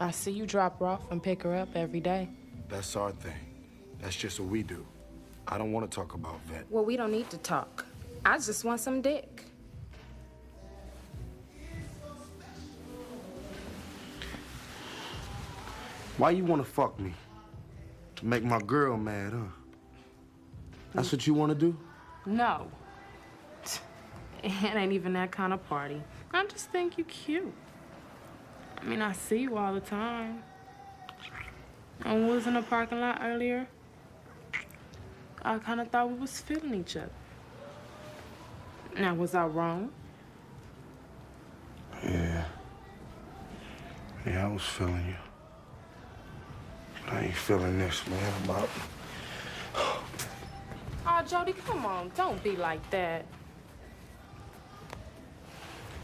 I see you drop her off and pick her up every day. That's our thing. That's just what we do. I don't want to talk about Vet. Well, we don't need to talk. I just want some dick. Why you want to fuck me? To make my girl mad, huh? That's what you want to do? No. It ain't even that kind of party. I just think you cute. I mean, I see you all the time. I was in the parking lot earlier. I kind of thought we was feeling each other. Now, was I wrong? Yeah. Yeah, I was feeling you. But I ain't feeling this, man. About... Oh, Jody, come on. Don't be like that.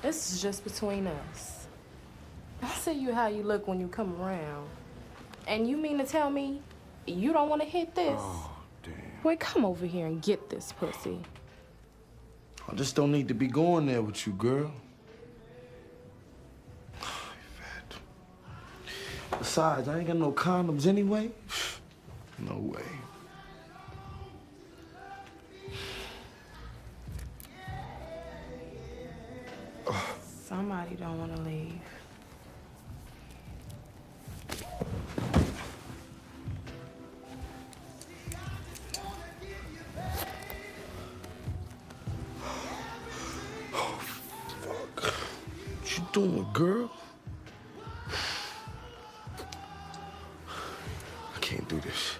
This is just between us. I see you how you look when you come around. And you mean to tell me you don't want to hit this? Oh, damn. Wait, come over here and get this pussy. I just don't need to be going there with you, girl. Besides, I ain't got no condoms anyway. No way. Somebody don't want to leave. Oh, fuck. What you doing, girl? I can't do this.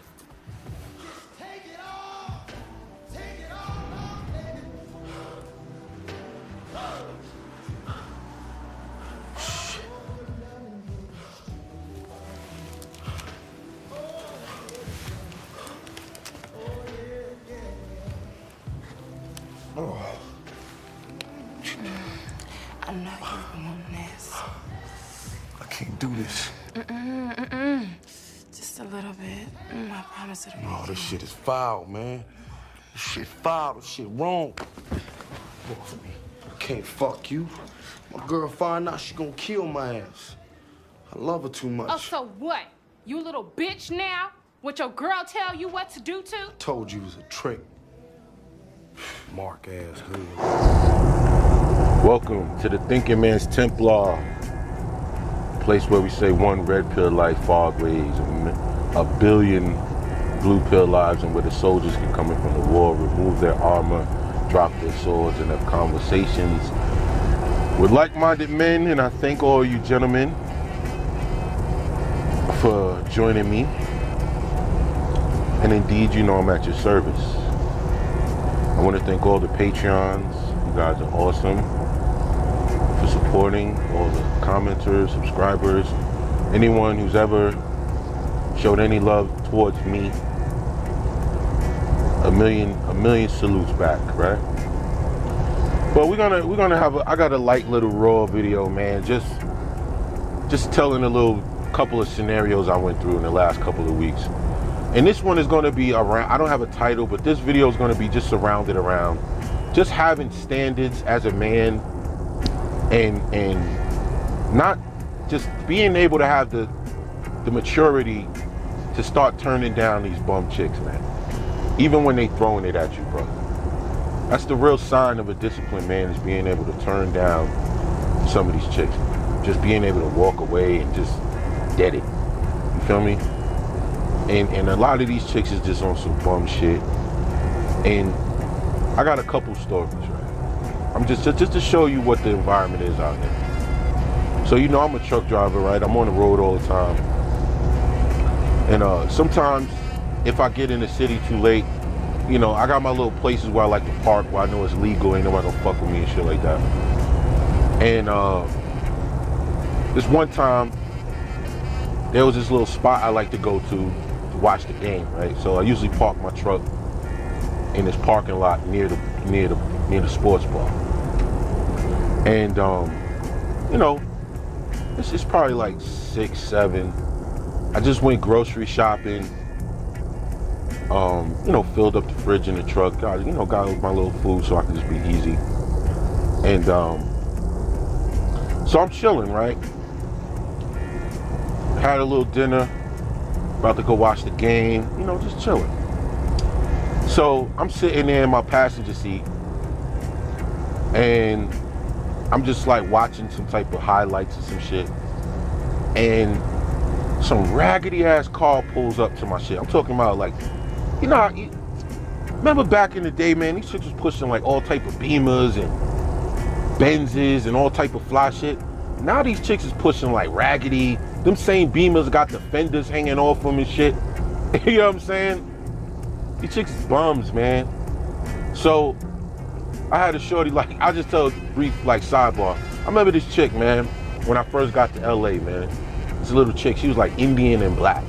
I know you want this. I can't do this. Just a little bit. I promise it'll be Oh, this shit is foul, man. This shit foul. This shit wrong. Get off me. I can't fuck you. My girl find out she gonna kill my ass. I love her too much. Oh, so what? You little bitch now? What your girl tell you what to do to? Told you it was a trick. Mark ass hood. Welcome to the Thinking Man's Templar, place where we say one red pill life fog ways a billion blue pill lives, and where the soldiers can come in from the war, remove their armor, drop their swords, and have conversations with like-minded men. And I thank all you gentlemen for joining me. And indeed, you know I'm at your service. I want to thank all the Patreons. You guys are awesome for supporting, all the commenters, subscribers, anyone who's ever showed any love towards me. A million salutes back, right? But we're gonna have I got a light little raw video, man. Just telling a little couple of scenarios I went through in the last couple of weeks. And this one is going to be around, I don't have a title, but this video is going to be just surrounded around just having standards as a man, and not just being able to have the maturity to start turning down these bum chicks, man. Even when they throwing it at you, bro. That's the real sign of a disciplined man, is being able to turn down some of these chicks. Just being able to walk away and just dead it. You feel me? And a lot of these chicks is just on some bum shit. And I got a couple stories, right? I'm just to show you what the environment is out there. So, you know, I'm a truck driver, right? I'm on the road all the time. And sometimes if I get in the city too late, you know, I got my little places where I like to park, where I know it's legal, ain't nobody gonna fuck with me and shit like that. And this one time, there was this little spot I like to go to watch the game, right? So I usually park my truck in this parking lot near the sports bar. And you know, it's probably like 6, 7. I just went grocery shopping. You know, filled up the fridge in the truck. Got my little food so I could just be easy. And so I'm chilling, right? had a little dinner, about to go watch the game, you know, just chilling. So I'm sitting there in my passenger seat and I'm just like watching some type of highlights or some shit. And some raggedy ass car pulls up to my shit. I'm talking about like, you know, remember back in the day, man, these chicks was pushing like all type of Beamers and Benzes and all type of fly shit. Now these chicks is pushing like raggedy. Them same Beamers got the fenders hanging off them and shit. You know what I'm saying? These chicks is bums, man. So I had a shorty, like, I'll just tell a brief like sidebar. I remember this chick, man, when I first got to LA, man. This little chick, she was like Indian and black.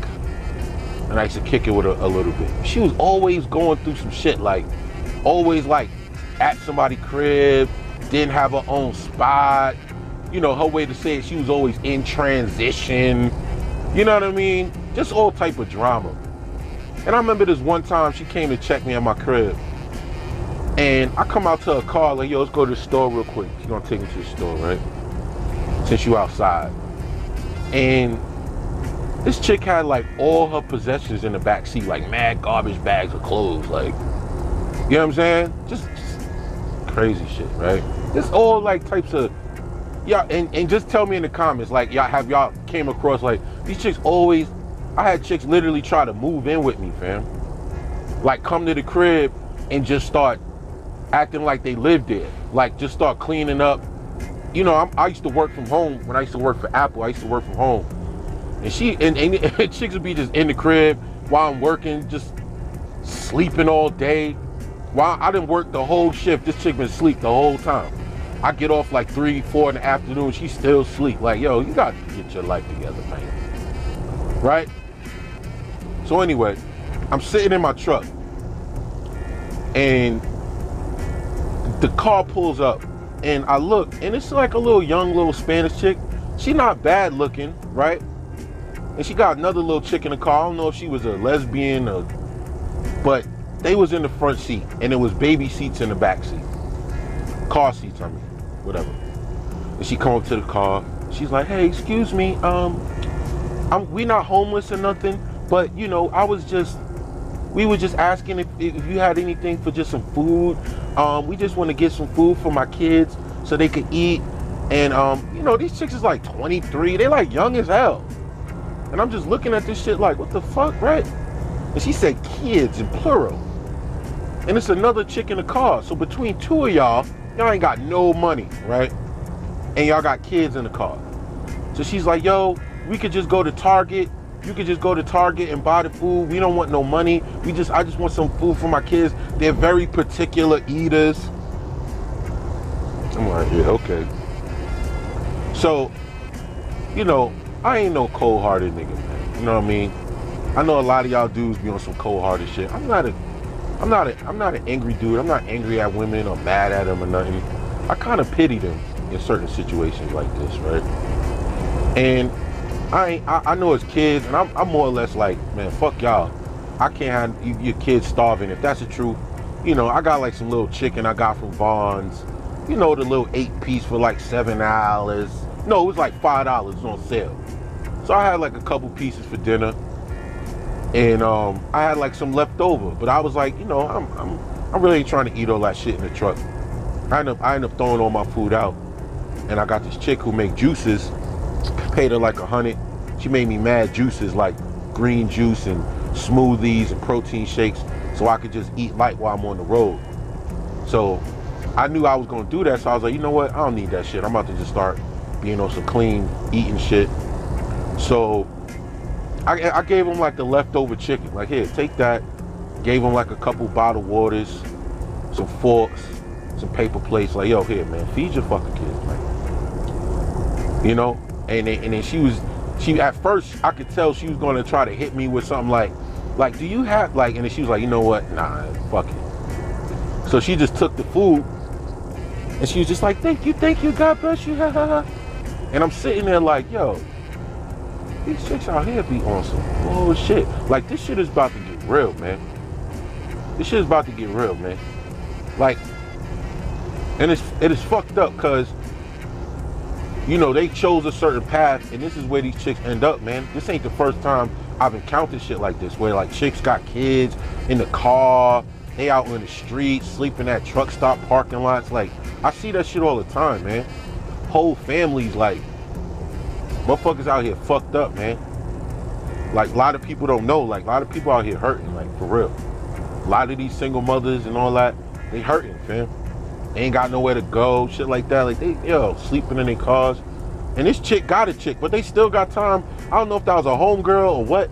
And I used to kick it with her a little bit. She was always going through some shit, like always like at somebody's crib, didn't have her own spot. You know, her way to say it, she was always in transition. You know what I mean? Just all type of drama. And I remember this one time she came to check me at my crib. And I come out to her car like, yo, let's go to the store real quick. She's gonna take me to the store, right? Since you outside. And this chick had like all her possessions in the back seat, like mad garbage bags of clothes, like, you know what I'm saying? Just crazy shit, right? Just all like types of, yeah, and just tell me in the comments, like, y'all came across like, these chicks always, I had chicks literally try to move in with me, fam. Like come to the crib and just start acting like they lived there. Like just start cleaning up. You know, I used to work from home. When I used to work for Apple, I used to work from home. And and chicks would be just in the crib while I'm working, just sleeping all day. While I didn't work the whole shift, this chick been asleep the whole time. I get off like 3, 4 in the afternoon, she still asleep. Like, yo, you got to get your life together, man. Right? So anyway, I'm sitting in my truck and the car pulls up and I look and it's like a young Spanish chick. She not bad looking, right? And she got another little chick in the car. I don't know if she was a lesbian or, but they was in the front seat and it was baby seats in the back seat. Car seats, I mean, whatever. And she come up to the car. She's like, hey, excuse me, we not homeless or nothing, but you know, we were just asking if you had anything for just some food. We just want to get some food for my kids so they could eat. And you know, these chicks is like 23, they like young as hell. And I'm just looking at this shit like, what the fuck, right? And she said kids in plural. And it's another chick in the car. So between two of y'all ain't got no money, right? And y'all got kids in the car. So she's like, yo, we could just go to Target. You could just go to Target and buy the food. We don't want no money. I just want some food for my kids. They're very particular eaters. I'm like, yeah, okay. So, you know, I ain't no cold-hearted nigga, man. You know what I mean? I know a lot of y'all dudes be on some cold-hearted shit. I'm not an angry dude. I'm not angry at women or mad at them or nothing. I kind of pity them in certain situations like this, right? And I know as kids, and I'm more or less like, man, fuck y'all. I can't have your kids starving. If that's the truth, you know, I got like some little chicken I got from Vaughn's. You know, the little 8-piece for like $7. No, it was like $5 on sale. So I had like a couple pieces for dinner. And I had like some left over. But I was like, you know, I'm really ain't trying to eat all that shit in the truck. I end up throwing all my food out. And I got this chick who make juices. Paid her like $100. She made me mad juices like green juice and smoothies and protein shakes so I could just eat light while I'm on the road. So I knew I was gonna do that, so I was like, you know what? I don't need that shit. I'm about to just start being on some clean eating shit. So I gave him like the leftover chicken. Like, here, take that. Gave him like a couple bottled waters, some forks, some paper plates. Like, yo, here, man, feed your fucking kids, man. You know? And then she at first I could tell she was gonna try to hit me with something like do you have like, and then she was like, you know what, nah, fuck it. So she just took the food and she was just like, thank you, God bless you, ha ha ha. And I'm sitting there like, yo, these chicks out here be on some bullshit. Like, this shit is about to get real, man. This shit is about to get real, man. Like, and it is fucked up because you know, they chose a certain path, and this is where these chicks end up, man. This ain't the first time I've encountered shit like this, where like chicks got kids in the car, they out in the streets, sleeping at truck stop parking lots. Like, I see that shit all the time, man. Whole families, like, motherfuckers out here fucked up, man. Like, a lot of people don't know, like, a lot of people out here hurting, like, for real. A lot of these single mothers and all that, they hurting, fam. They ain't got nowhere to go, shit like that. Like, they, sleeping in their cars. And this chick got a chick, but they still got time. I don't know if that was a homegirl or what,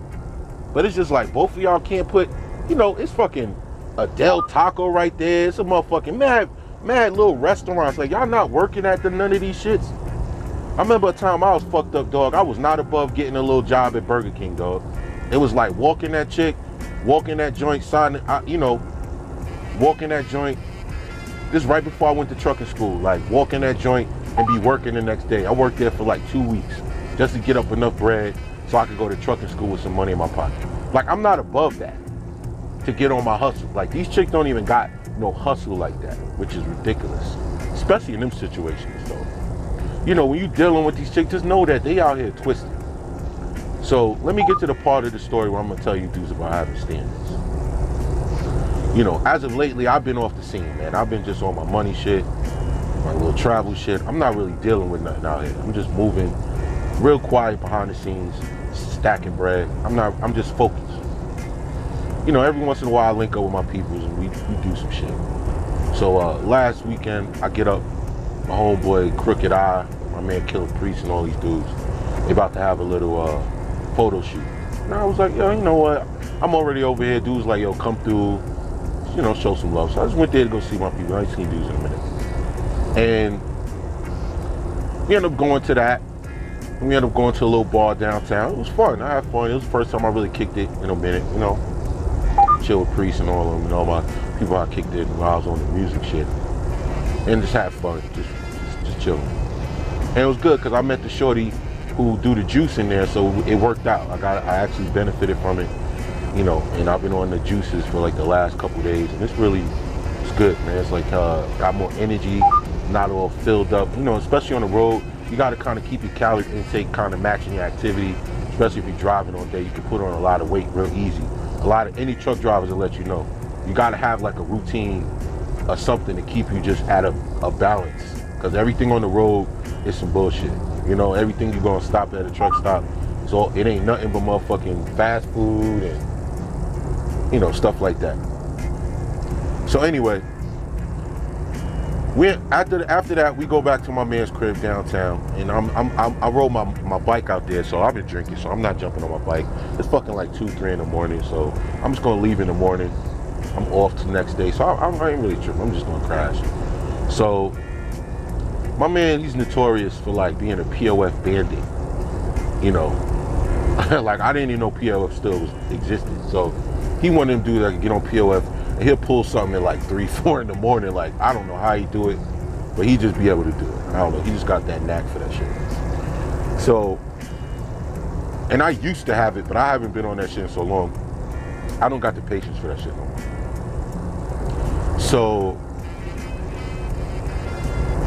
but it's just like, both of y'all can't put, you know, it's fucking a Del Taco right there. It's a motherfucking mad little restaurants. Like, y'all not working at none of these shits. I remember a time I was fucked up, dog. I was not above getting a little job at Burger King, dog. It was like walking that chick, walking that joint, walking that joint. This is right before I went to trucking school. Like, walking that joint and be working the next day. I worked there for like 2 weeks just to get up enough bread so I could go to trucking school with some money in my pocket. Like, I'm not above that to get on my hustle. Like, these chicks don't even got no hustle like that, which is ridiculous, especially in them situations, though. You know, when you dealing with these chicks, just know that they out here twisted. So let me get to the part of the story where I'm gonna tell you dudes about having standards. You know, as of lately, I've been off the scene, man. I've been just on my money shit, my little travel shit. I'm not really dealing with nothing out here. I'm just moving real quiet behind the scenes, stacking bread. I'm just focused. You know, every once in a while I link up with my peoples and we do some shit. So last weekend, I get up, my homeboy Crooked Eye, my man Killer Priest, and all these dudes, they about to have a little photo shoot. And I was like, yo, you know what? I'm already over here. Dudes like, yo, come through, you know, show some love. So I just went there to go see my people. I ain't seen dudes in a minute. And we ended up going to that. And we ended up going to a little bar downtown. It was fun. I had fun. It was the first time I really kicked it in a minute, you know. Chill with Priest and all of them and all my people I kicked it while I was on the music shit. And just had fun, just chilling. And it was good because I met the shorty who do the juice in there, so it worked out. I actually benefited from it, you know, and I've been on the juices for like the last couple days, and it's good, man. It's like got more energy, not all filled up, you know, especially on the road. You got to kind of keep your calorie intake kind of matching your activity, especially if you're driving all day. You can put on a lot of weight real easy. Any truck drivers will let you know. You got to have like a routine or something to keep you just at a balance, because everything on the road is some bullshit. You know, everything you're gonna stop at a truck stop, so it ain't nothing but motherfucking fast food and, you know, stuff like that. So anyway, after that we go back to my man's crib downtown, and I roll my bike out there, so I've been drinking, so I'm not jumping on my bike. It's fucking like 2-3 in the morning, so I'm just gonna leave in the morning. I'm off the next day, so I ain't really tripping. I'm just gonna crash. So my man, he's notorious for like being a POF bandit. You know, like I didn't even know POF still existed. So he one of them dudes that can get on POF and he'll pull something at like 3-4 in the morning. Like, I don't know how he do it, but he just be able to do it. I don't know. He just got that knack for that shit. So, and I used to have it, but I haven't been on that shit in so long. I don't got the patience for that shit no more. So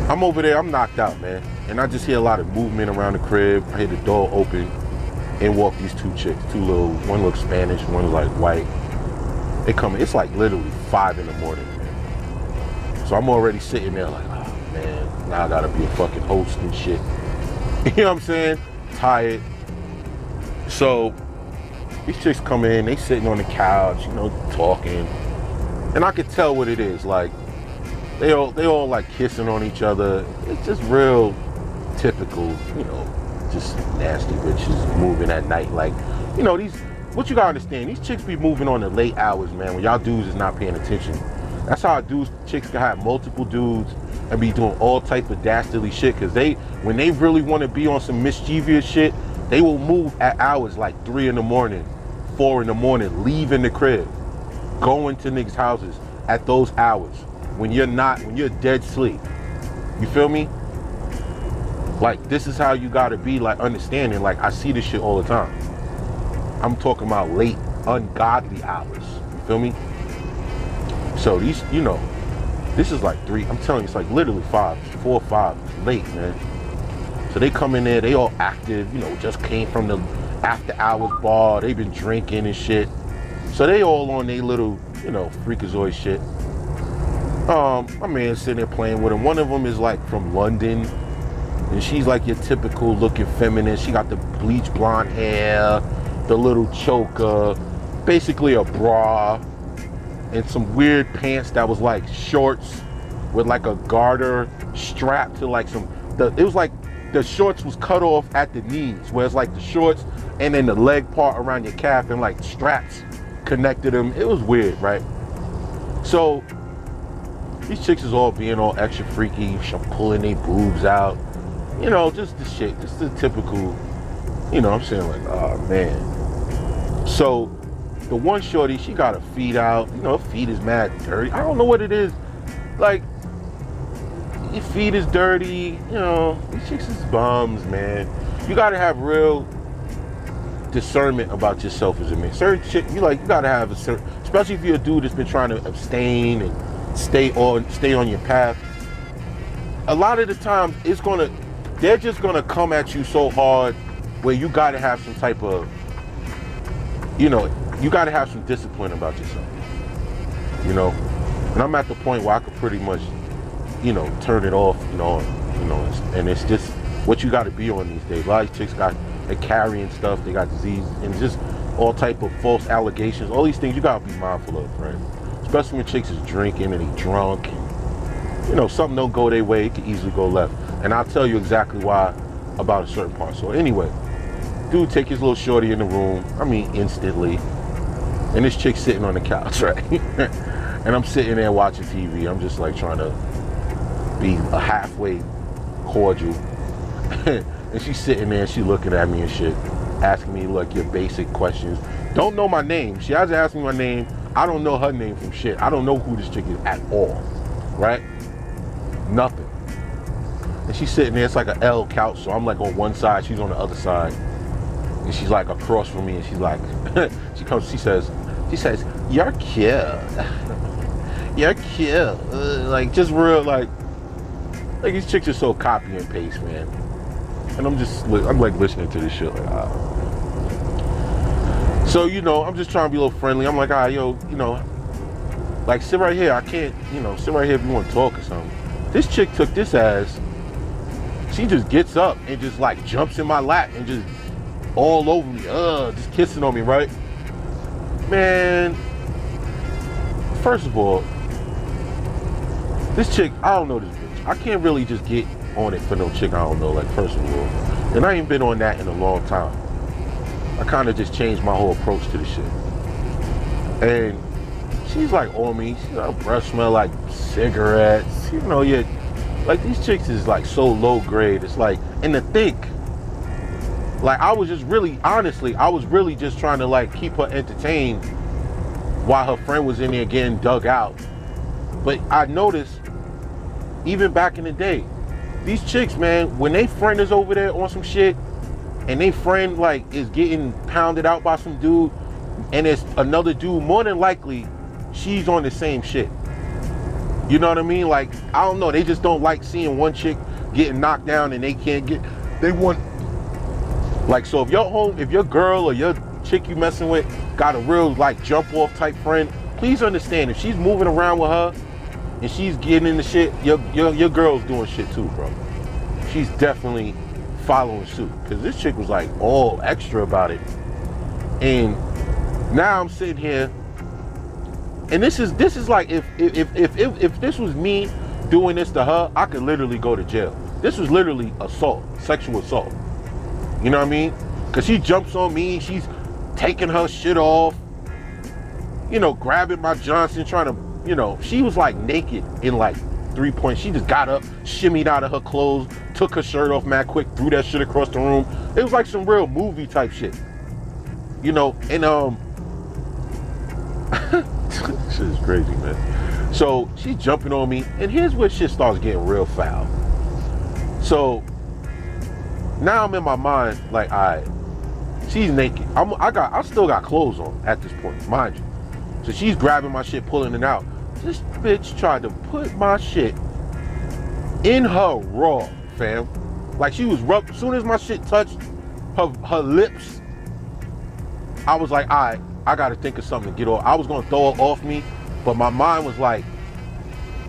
I'm over there, I'm knocked out, man. And I just hear a lot of movement around the crib. I hear the door open and walk these two chicks, one looks Spanish, one is like white. They come in, it's like literally 5 in the morning, man. So I'm already sitting there like, oh man, now I gotta be a fucking host and shit. You know what I'm saying? Tired. So these chicks come in, they sitting on the couch, you know, talking. And I could tell what it is, like, they all like kissing on each other. It's just real typical, you know, just nasty bitches moving at night. Like, you know, what you gotta understand, these chicks be moving on the late hours, man, when y'all dudes is not paying attention. That's how chicks can have multiple dudes and be doing all type of dastardly shit, because when they really want to be on some mischievous shit, they will move at hours like 3 in the morning, 4 in the morning, leaving the crib, going to niggas' houses at those hours when you're dead sleep. You feel me? Like, this is how you gotta be, like, understanding. Like, I see this shit all the time. I'm talking about late, ungodly hours. You feel me? So these, you know, this is like 3, I'm telling you, it's like literally 4 or 5, late, man. So they come in there, they all active, you know, just came from the after hours bar, they've been drinking and shit. So they all on their little, you know, freakazoid shit. My man's sitting there playing with him. One of them is like from London, and she's like your typical looking feminine. She got the bleach blonde hair, the little choker, basically a bra, and some weird pants that was like shorts with like a garter strapped to like it was like the shorts was cut off at the knees, where it's like the shorts and then the leg part around your calf and like straps connected them. It was weird, right? So these chicks is all being all extra freaky, pulling their boobs out, you know, just the shit, just the typical, you know what I'm saying, like, oh man. So the one shorty, she got her feet out, you know, her feet is mad dirty. I don't know what it is, like, your feet is dirty, you know, these chicks is bums, man. You gotta have real discernment about yourself as a man. Certain shit, you gotta have a certain, especially if you're a dude that's been trying to abstain and stay on your path. A lot of the time, they're just gonna come at you so hard where you gotta have some type of, you know, you gotta have some discipline about yourself, you know. And I'm at the point where I could pretty much, you know, turn it off, you know, and it's just what you got to be on these days. A lot of chicks they're carrying stuff, they got disease, and just all type of false allegations. All these things you got to be mindful of, right? Especially when chicks is drinking and they drunk, and, you know, something don't go their way, it can easily go left. And I'll tell you exactly why about a certain part. So anyway, dude take his little shorty in the room, I mean instantly, and this chick sitting on the couch, right? And I'm sitting there watching TV. I'm just like trying to be a halfway cordial. And she's sitting there, she looking at me and shit, asking me like your basic questions. Don't know my name. She hasn't asked me my name. I don't know her name from shit. I don't know who this chick is at all, right? Nothing. And she's sitting there, it's like an L couch, so I'm like on one side, she's on the other side. And she's like across from me, and she's like, she says, you're cute. You're cute. Like, just real, like these chicks are so copy and paste, man. And I'm like listening to this shit, like, ah. So, you know, I'm just trying to be a little friendly. I'm like, ah, yo, you know, like, sit right here. I can't, you know, sit right here if you want to talk or something. This chick took this as, she just gets up and just like jumps in my lap and just all over me, just kissing on me, right? Man, first of all, this chick, I don't know this bitch. I can't really just get on it for no chick I don't know, like, first of all. And I ain't been on that in a long time. I kind of just changed my whole approach to the shit. And she's like on me. Her breath smell like cigarettes. You know, like these chicks is like so low grade. It's like, and to think, like I was really just trying to like keep her entertained while her friend was in there getting dug out. But I noticed, even back in the day, these chicks, man, when they friend is over there on some shit, and they friend like is getting pounded out by some dude, and it's another dude, more than likely, she's on the same shit. You know what I mean? Like, I don't know, they just don't like seeing one chick getting knocked down and they want, like, so if your girl or your chick you messing with got a real like jump off type friend, please understand, if she's moving around with her and she's getting into shit, your girl's doing shit too, bro. She's definitely following suit, because this chick was like all extra about it. And now I'm sitting here, and this is like, if this was me doing this to her, I could literally go to jail. This was literally assault, sexual assault. You know what I mean? Because she jumps on me, she's taking her shit off, you know, grabbing my Johnson, trying to, you know, she was like naked in like 3 points. She just got up, shimmied out of her clothes, took her shirt off mad quick, threw that shit across the room. It was like some real movie type shit, you know. And shit is crazy, man. So she's jumping on me, and here's where shit starts getting real foul. So now I'm in my mind like, all right, she's naked. I still got clothes on at this point, mind you. So she's grabbing my shit, pulling it out. This bitch tried to put my shit in her raw, fam. Like she was rough. As soon as my shit touched her lips, I was like, all right, I gotta think of something to get off. I was gonna throw it off me, but my mind was like,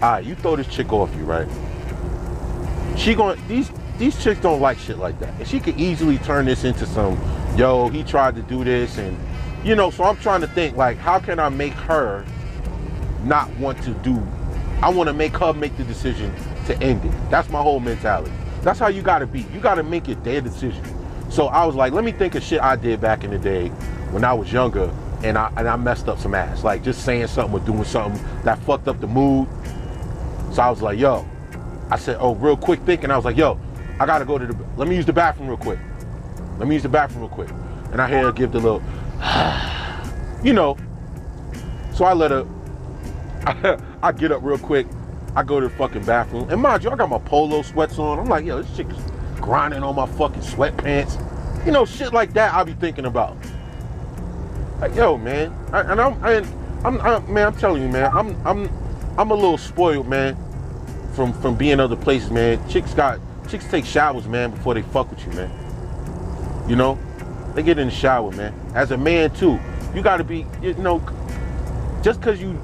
all right, you throw this chick off you, right? These chicks don't like shit like that. And she could easily turn this into some, yo, he tried to do this, and you know, so I'm trying to think like, how can I make her not want to do, I wanna make her make the decision to end it. That's my whole mentality. That's how you gotta be. You gotta make it their decision. So I was like, let me think of shit I did back in the day when I was younger and I messed up some ass. Like just saying something or doing something that fucked up the mood. So I was like, yo, I said, oh, real quick thinking, I was like, yo, I gotta go to let me use the bathroom real quick. And I hear her give the little, you know. So I let her, I get up real quick. I go to the fucking bathroom. And mind you, I got my polo sweats on. I'm like, yo, this chick is grinding on my fucking sweatpants. You know, shit like that I be thinking about. Like, yo, man. I'm telling you, man, I'm a little spoiled, man, from being other places, man. Chicks take showers, man, before they fuck with you, man. You know? They get in the shower, man. As a man too, you gotta be, you know, just cause you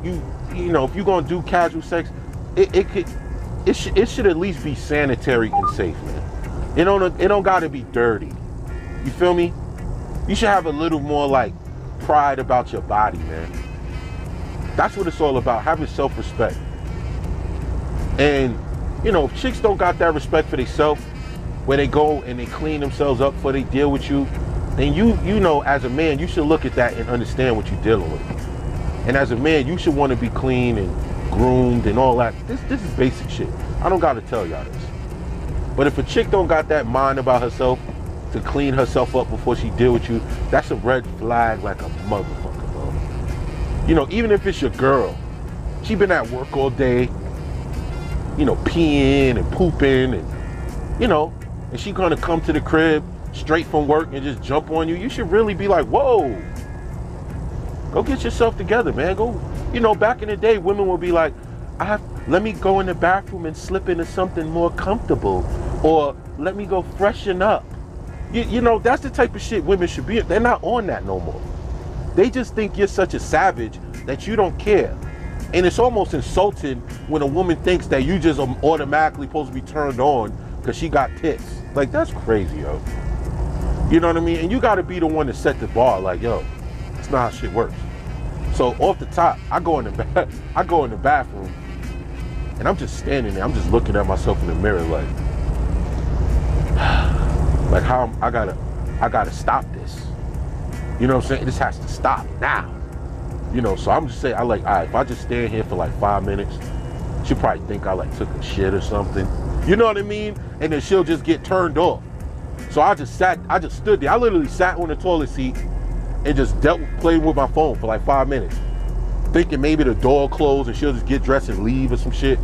know, if you're gonna do casual sex, it should at least be sanitary and safe, man. It don't gotta be dirty. You feel me? You should have a little more like pride about your body, man. That's what it's all about, having self-respect. And you know, if chicks don't got that respect for themselves, where they go and they clean themselves up before they deal with you, then you know, as a man, you should look at that and understand what you're dealing with. And as a man, you should want to be clean and groomed and all that. This is basic shit. I don't gotta tell y'all this. But if a chick don't got that mind about herself to clean herself up before she deal with you, that's a red flag like a motherfucker, bro. You know, even if it's your girl, she been at work all day, you know, peeing and pooping and, you know, and she gonna come to the crib straight from work and just jump on you, you should really be like, whoa, go get yourself together, man. Go, you know, back in the day, women would be like, let me go in the bathroom and slip into something more comfortable, or let me go freshen up. You know, that's the type of shit women should be. They're not on that no more. They just think you're such a savage that you don't care. And it's almost insulting when a woman thinks that you just automatically supposed to be turned on because she got tits. Like, that's crazy, yo. You know what I mean? And you got to be the one to set the bar. Like, yo, that's not how shit works. So off the top, I go in the bathroom, and I'm just standing there. I'm just looking at myself in the mirror, like how I gotta stop this. You know what I'm saying? This has to stop now. You know, so I'm just saying, all right, if I just stand here for like 5 minutes, she'll probably think I like took a shit or something. You know what I mean? And then she'll just get turned off. So I just stood there. I literally sat on the toilet seat and just playing with my phone for like 5 minutes, thinking maybe the door closed and she'll just get dressed and leave or some shit.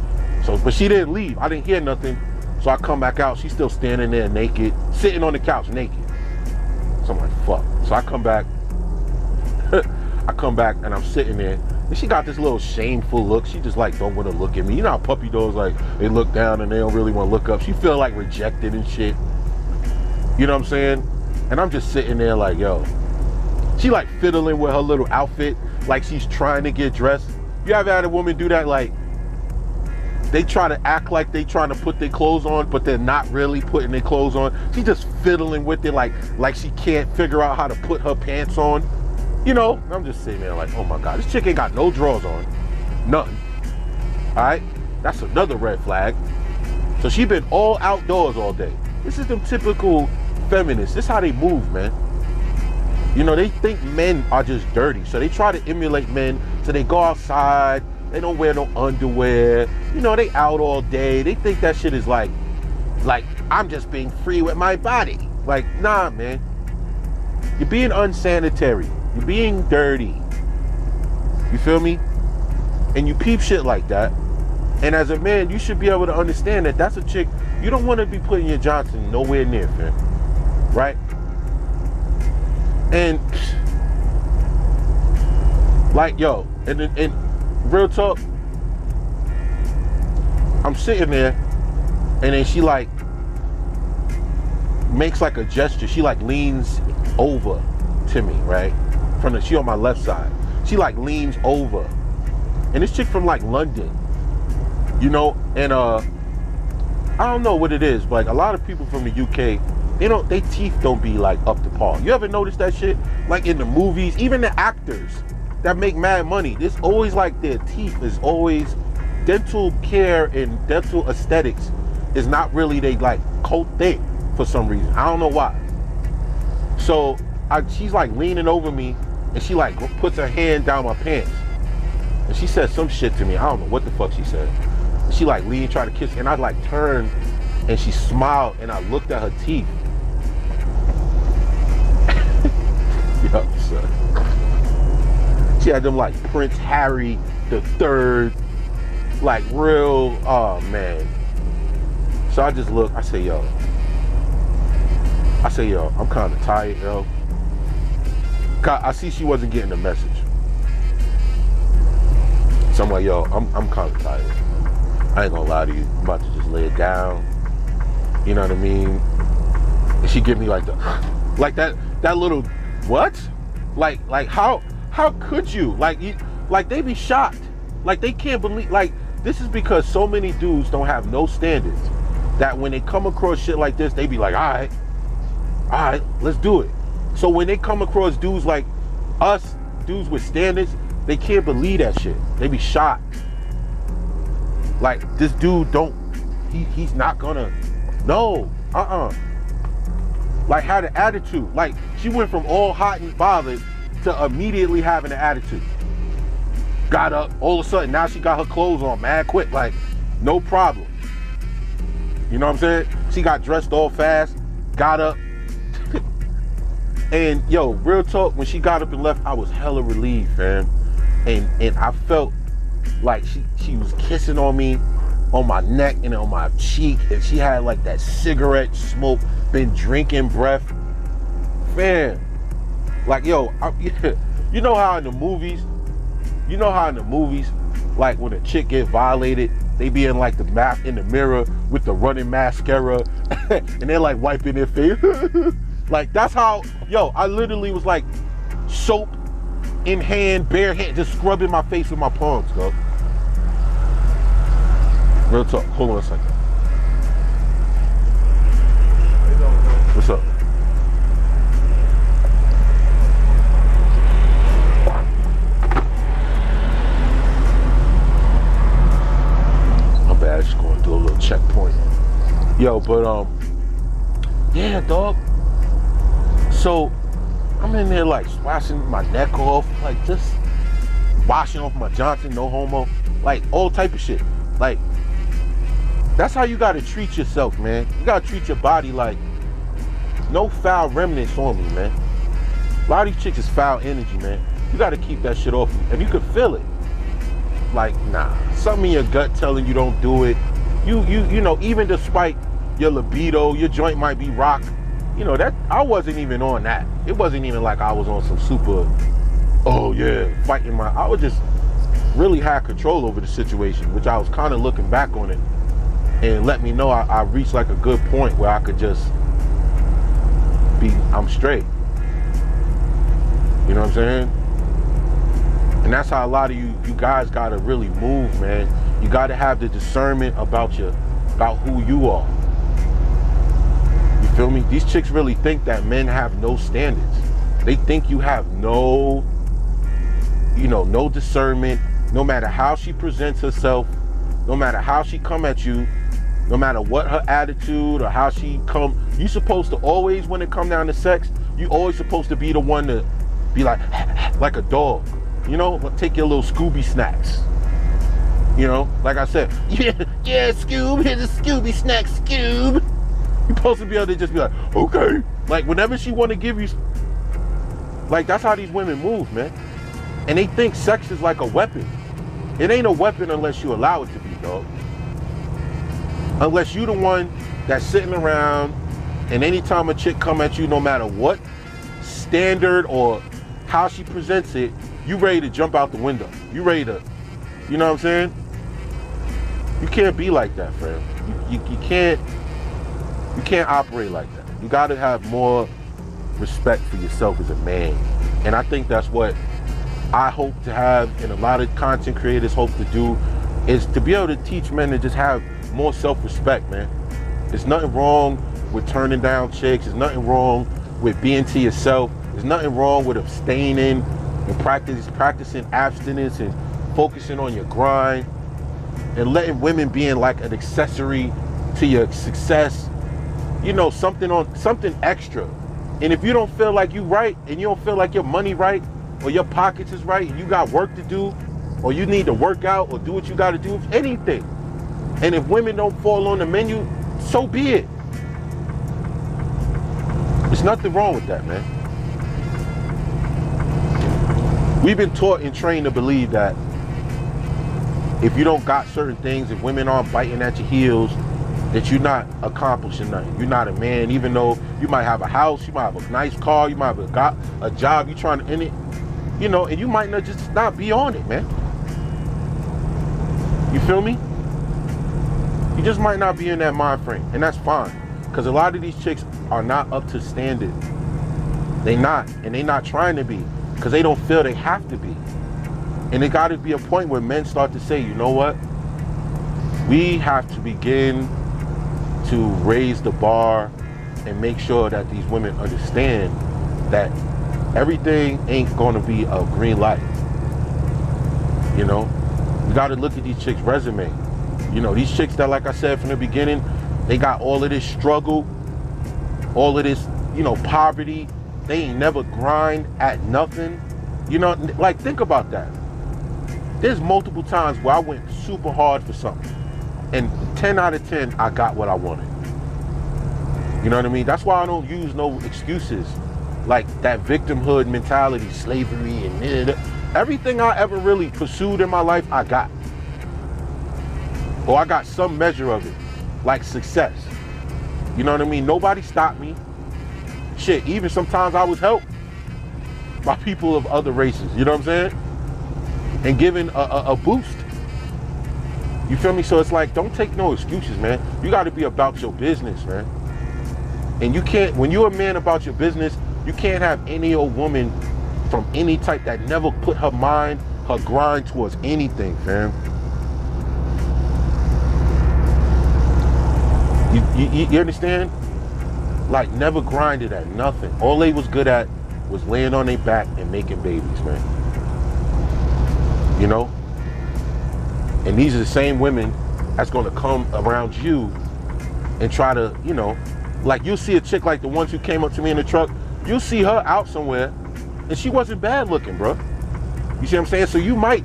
So, but she didn't leave. I didn't hear nothing. So I come back out. She's still standing there naked, sitting on the couch naked. So I'm like, fuck. So I come back. I come back and I'm sitting there. And she got this little shameful look. She just like don't want to look at me. You know how puppy dogs, like, they look down and they don't really want to look up. She feel like rejected and shit. You know what I'm saying? And I'm just sitting there like, yo. She like fiddling with her little outfit, like she's trying to get dressed. You ever had a woman do that? Like, they try to act like they trying to put their clothes on, but they're not really putting their clothes on. She just fiddling with it like she can't figure out how to put her pants on. You know, I'm just sitting there like, oh my God, this chick ain't got no drawers on. Nothing. All right? That's another red flag. So she been all outdoors all day. This is them typical feminists. This is how they move, man. You know, they think men are just dirty. So they try to emulate men. So they go outside. They don't wear no underwear. You know, they out all day. They think that shit is like I'm just being free with my body. Like, nah, man. You're being unsanitary. You're being dirty. You feel me? And you peep shit like that. And as a man, you should be able to understand that that's a chick you don't want to be putting your Johnson nowhere near, fam. Right? And like, yo, and real talk, I'm sitting there and then she like makes like a gesture. She like leans over to me, right? She on my left side. She like leans over. And this chick from like London, you know, and I don't know what it is, but like a lot of people from the UK, their teeth don't be like up to par. You ever notice that shit? Like in the movies, even the actors that make mad money, it's always like their teeth is always, dental care and dental aesthetics is not really they like coat thing for some reason. I don't know why. So she's like leaning over me and she like puts her hand down my pants. And she said some shit to me. I don't know what the fuck she said. She like leaned, tried to kiss, and I like turned and she smiled and I looked at her teeth. Yo, son. She had them like Prince Harry the Third, like real, oh man. So I just look, I say, yo, I'm kind of tired, yo. I see she wasn't getting the message. So I'm like, yo, I'm kind of tired. I ain't gonna lie to you. I'm about to just lay it down. You know what I mean? And she give me like that little, what? Like how could you? Like they be shocked. Like they can't believe, like this is because so many dudes don't have no standards that when they come across shit like this, they be like, all right, let's do it. So when they come across dudes like us, dudes with standards, they can't believe that shit. They be shocked. Like this dude he's not gonna, no, like had an attitude. Like she went from all hot and bothered to immediately having an attitude. Got up, all of a sudden now she got her clothes on mad quick, like no problem. You know what I'm saying? She got dressed all fast, got up. And yo, real talk, when she got up and left, I was hella relieved, fam. And I felt like she was kissing on me, on my neck and on my cheek, and she had like that cigarette smoke, been drinking breath. Man, like yo, you know how in the movies, like when a chick get violated, they be in like in the mirror with the running mascara and they're like wiping their face. Like that's how, yo, I literally was like soap in hand, bare hand, just scrubbing my face with my palms, go. Real talk, hold on a second. What's up? My bad, just going to do a little checkpoint. Yo, but yeah, dog. So I'm in there like washing my neck off, like just washing off my Johnson, no homo, like all type of shit. Like that's how you gotta treat yourself, man. You gotta treat your body like no foul remnants on me, man. A lot of these chicks is foul energy, man. You gotta keep that shit off you, and you can feel it. Like nah, something in your gut telling you don't do it. You know, even despite your libido, your joint might be rocked. You know, that I wasn't even on that. It wasn't even like I was on some super, oh yeah, fighting I was just really had control over the situation, which I was kind of looking back on it and let me know I reached like a good point where I could just I'm straight. You know what I'm saying? And that's how a lot of you guys gotta really move, man. You gotta have the discernment about who you are. You feel me? These chicks really think that men have no standards. They think you have no discernment, no matter how she presents herself, no matter how she come at you, no matter what her attitude or how she come. You supposed to always, when it come down to sex, you always supposed to be the one to be like a dog. You know, take your little Scooby snacks. You know, like I said, yeah, Scoob, here's a Scooby snack, Scoob. You're supposed to be able to just be like, okay. Like whenever she want to give you, like that's how these women move, man. And they think sex is like a weapon. It ain't a weapon unless you allow it to be, dog. Unless you the one that's sitting around and anytime a chick come at you, no matter what standard or how she presents it, you ready to jump out the window. You ready to, you know what I'm saying? You can't be like that, friend. You can't operate like that. You gotta have more respect for yourself as a man. And I think that's what I hope to have, and a lot of content creators hope to do, is to be able to teach men to just have more self-respect, man. There's nothing wrong with turning down chicks. There's nothing wrong with being to yourself. There's nothing wrong with abstaining and practicing abstinence and focusing on your grind and letting women being like an accessory to your success, you know, something extra. And if you don't feel like you right, and you don't feel like your money right, or your pockets is right, and you got work to do, or you need to work out or do what you got to do, anything. And if women don't fall on the menu, so be it. There's nothing wrong with that, man. We've been taught and trained to believe that if you don't got certain things, if women aren't biting at your heels, that you're not accomplishing nothing. You're not a man, even though you might have a house, you might have a nice car, you might have a job, you're trying to end it, you know, and you might not be on it, man. You feel me? You just might not be in that mind frame, and that's fine. Because a lot of these chicks are not up to standard. They not, and they not trying to be, because they don't feel they have to be. And it got to be a point where men start to say, you know what? We have to begin to raise the bar and make sure that these women understand that everything ain't going to be a green light. You know, you got to look at these chicks' resume. You know, these chicks that, like I said from the beginning, they got all of this struggle, all of this, you know, poverty. They ain't never grind at nothing. You know, like, think about that. There's multiple times where I went super hard for something, and 10 out of 10, I got what I wanted. You know what I mean? That's why I don't use no excuses, like that victimhood mentality, slavery, and everything I ever really pursued in my life, I got. Or I got some measure of it, like success. You know what I mean? Nobody stopped me. Shit, even sometimes I was helped by people of other races, you know what I'm saying? And given a boost. You feel me? So it's like, don't take no excuses, man. You got to be about your business, man. And you can't, when you're a man about your business, you can't have any old woman from any type that never put her mind, her grind towards anything, fam. You understand? Like, never grinded at nothing. All they was good at was laying on their back and making babies, man. You know? And these are the same women that's gonna come around you and try to, you know, like, you'll see a chick like the ones who came up to me in the truck, you'll see her out somewhere, and she wasn't bad looking, bro. You see what I'm saying? So you might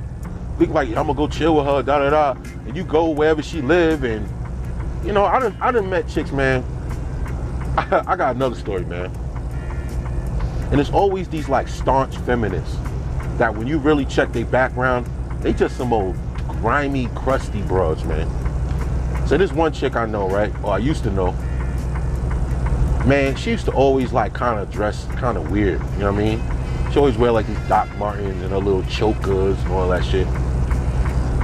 think like, I'm gonna go chill with her, da-da-da, and you go wherever she live, and, you know, I done met chicks, man. I got another story, man. And it's always these, like, staunch feminists that when you really check their background, they just some old grimy, crusty broads, man. So this one chick I know, right? Or I used to know. Man, she used to always, like, kind of dress kind of weird, you know what I mean? She always wear, like, these Doc Martens and her little chokers and all that shit.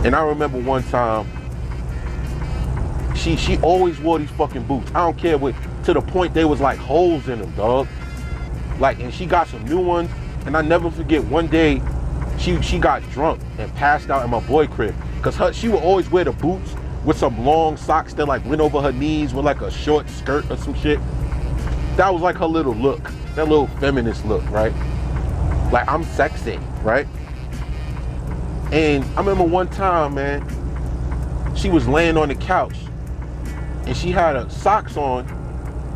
And I remember one time, she always wore these fucking boots. I don't care what, to the point they was like holes in them, dog. Like, and she got some new ones, and I never forget, one day, she got drunk and passed out in my boy crib. Cause she would always wear the boots with some long socks that like went over her knees with like a short skirt or some shit. That was like her little look, that little feminist look, right? Like, I'm sexy, right? And I remember one time, man, she was laying on the couch and she had her socks on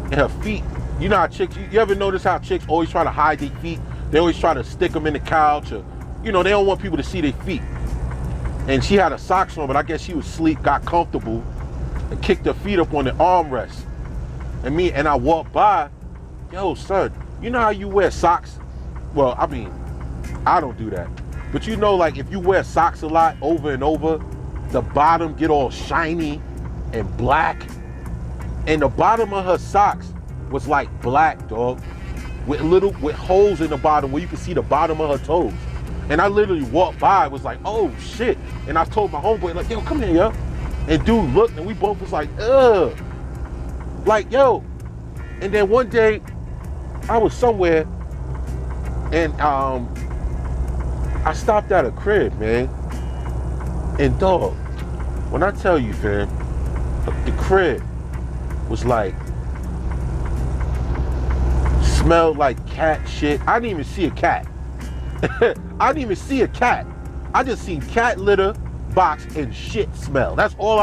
and her feet. You know how chicks, you ever notice how chicks always try to hide their feet? They always try to stick them in the couch, or, you know, they don't want people to see their feet. And she had her socks on, but I guess she was asleep, got comfortable, and kicked her feet up on the armrest. And I walked by, yo, son, you know how you wear socks? Well, I mean, I don't do that. But you know, like, if you wear socks a lot over and over, the bottom get all shiny and black. And the bottom of her socks was like black, dog, with holes in the bottom where you can see the bottom of her toes. And I literally walked by, was like, oh shit. And I told my homeboy, like, yo, come here, yo. And dude looked, and we both was like, ugh. Like, yo, And then one day, I was somewhere, and I stopped at a crib, man. And dog, when I tell you, fam, the crib was like, smelled like cat shit. I didn't even see a cat. I didn't even see a cat. I just seen cat litter, box, and shit smell. That's all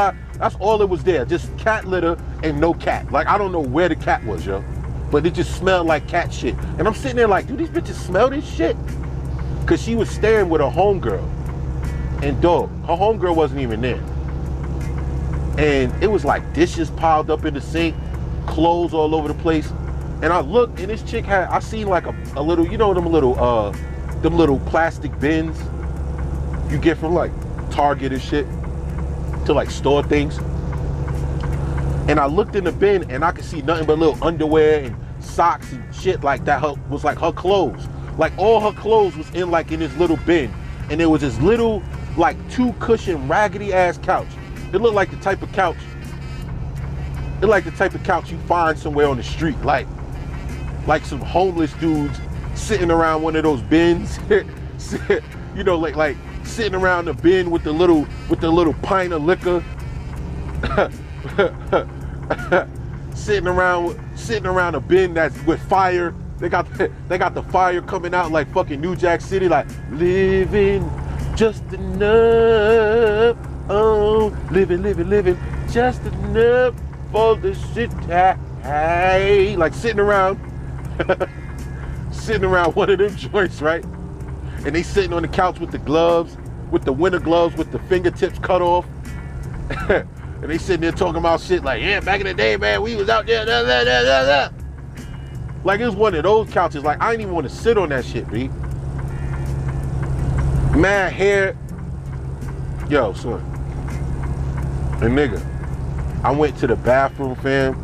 it was there. Just cat litter and no cat. Like, I don't know where the cat was, yo. But it just smelled like cat shit. And I'm sitting there like, do these bitches smell this shit? Cause she was staying with her homegirl. And dog, her homegirl wasn't even there. And it was like dishes piled up in the sink, clothes all over the place. And I looked, and this chick had, I seen like a little, you know, them little plastic bins you get from like Target and shit to like store things. And I looked in the bin, and I could see nothing but little underwear and socks and shit like that. Was like her clothes. Like all her clothes was in this little bin. And there was this little, like 2-cushion, raggedy ass couch. It looked like the type of couch. It like the type of couch you find somewhere on the street. Like some homeless dudes sitting around one of those bins. You know, like sitting around the bin with the little pint of liquor. sitting around a bin that's with fire. They got the fire coming out like fucking New Jack City, like living just enough. Oh, living just enough for the shit. Hey, like sitting around one of them joints, right? And they sitting on the couch with the gloves, with the winter gloves, with the fingertips cut off. And they sitting there talking about shit like, yeah, back in the day, man, we was out there, da, da, da, da, da. Like, it was one of those couches. Like, I didn't even want to sit on that shit, B. Mad hair. Yo, son. And nigga, I went to the bathroom, fam.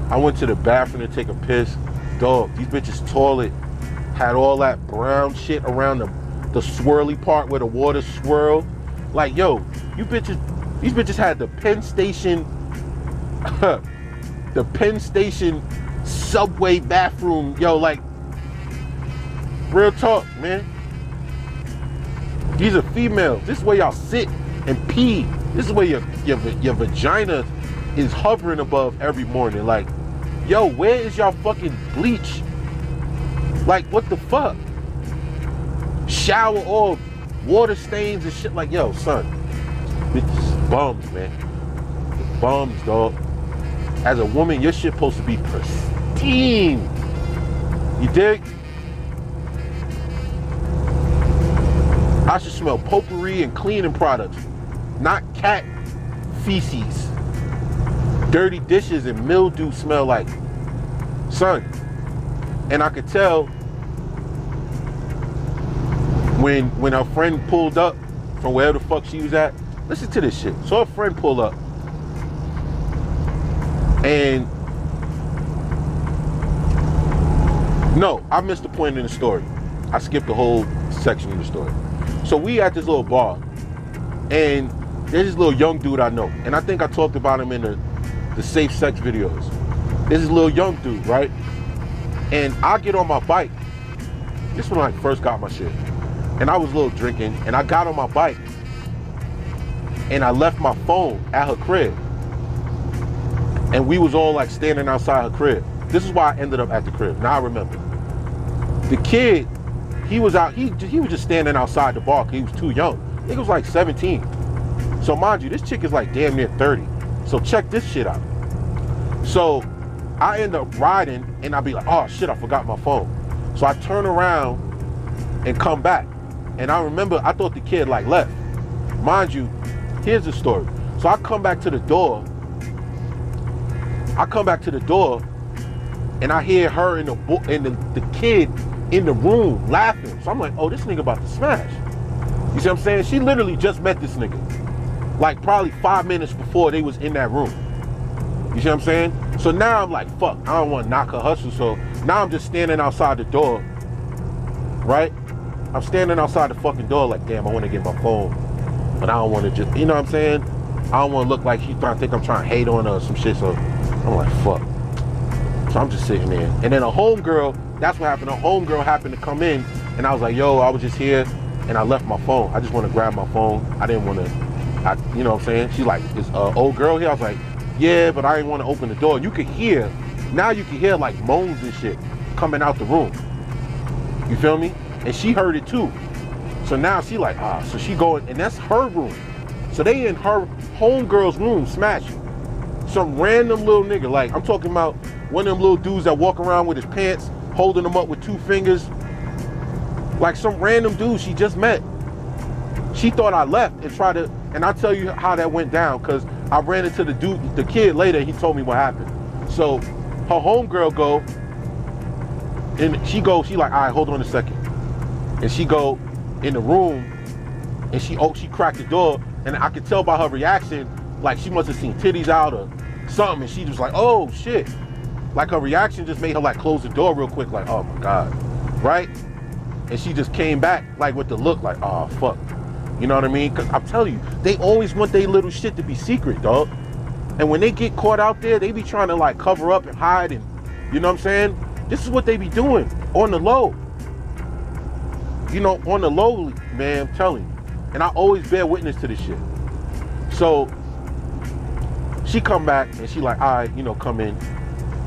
I went to the bathroom to take a piss. Dog, these bitches' toilet had all that brown shit around the swirly part where the water swirled. Like, yo, these bitches had the Penn Station, subway bathroom, yo, like, real talk, man. These are females. This is where y'all sit and pee. This is where your vagina is hovering above every morning. Like, yo, where is y'all fucking bleach? Like, what the fuck? Shower all water stains and shit. Like, yo, son, bitches bums, man. Bums, dog. As a woman, your shit supposed to be pristine. You dig? I should smell potpourri and cleaning products, not cat feces. Dirty dishes and mildew smell like, son. And I could tell when her friend pulled up from wherever the fuck she was at. Listen to this shit. So her friend pulled up, and no, I missed the point in the story. I skipped the whole section of the story. So we at this little bar, and there's this little young dude I know, and I think I talked about him in the safe sex videos. There's this little young dude, right? And I get on my bike. This when I first got my shit, and I was a little drinking, and I got on my bike, and I left my phone at her crib, and we was all like standing outside her crib. This is why I ended up at the crib. Now I remember. The kid, he was out, he was just standing outside the bar because he was too young. He was like 17. So mind you, this chick is like damn near 30. So check this shit out. So I end up riding, and I'll be like, oh shit, I forgot my phone. So I turn around and come back. And I remember, I thought the kid like left. Mind you, here's the story. So I come back to the door. And I hear her and the kid in the room laughing. So I'm like, oh, this nigga about to smash. You see what I'm saying? She literally just met this nigga. Like probably 5 minutes before they was in that room. You see what I'm saying? So now I'm like, fuck, I don't want to knock her hustle. So now I'm just standing outside the door, right? I'm standing outside the fucking door like, damn, I want to get my phone. But I don't want to just, you know what I'm saying? I don't want to look like she's trying to think I'm trying to hate on her or some shit. So I'm like, fuck. So I'm just sitting there. And then a homegirl, that's what happened. A homegirl happened to come in, and I was like, yo, I was just here, and I left my phone. I just want to grab my phone. I didn't want to, you know what I'm saying? She's like, is old girl here? I was like, yeah, but I didn't want to open the door. You could hear, now you can hear like moans and shit coming out the room. You feel me? And she heard it too. So now she like, so she going, and that's her room. So they in her homegirl's room smashing. Some random little nigga, like I'm talking about one of them little dudes that walk around with his pants, holding them up with 2 fingers. Like some random dude she just met. She thought I left and tried to, and I'll tell you how that went down, because I ran into the kid later, he told me what happened. So her homegirl go, and she like, all right, hold on a second. And she go in the room, and she cracked the door, and I could tell by her reaction, like she must have seen titties out or something, and she was like, oh shit. Like her reaction just made her like close the door real quick, like, oh my God, right? And she just came back like with the look like, oh fuck. You know what I mean? Because I'm telling you, they always want their little shit to be secret, dog. And when they get caught out there, they be trying to like cover up and hide, and you know what I'm saying? This is what they be doing on the low. You know, on the low, man, I'm telling you. And I always bear witness to this shit. So she come back and she like, all right, you know, come in.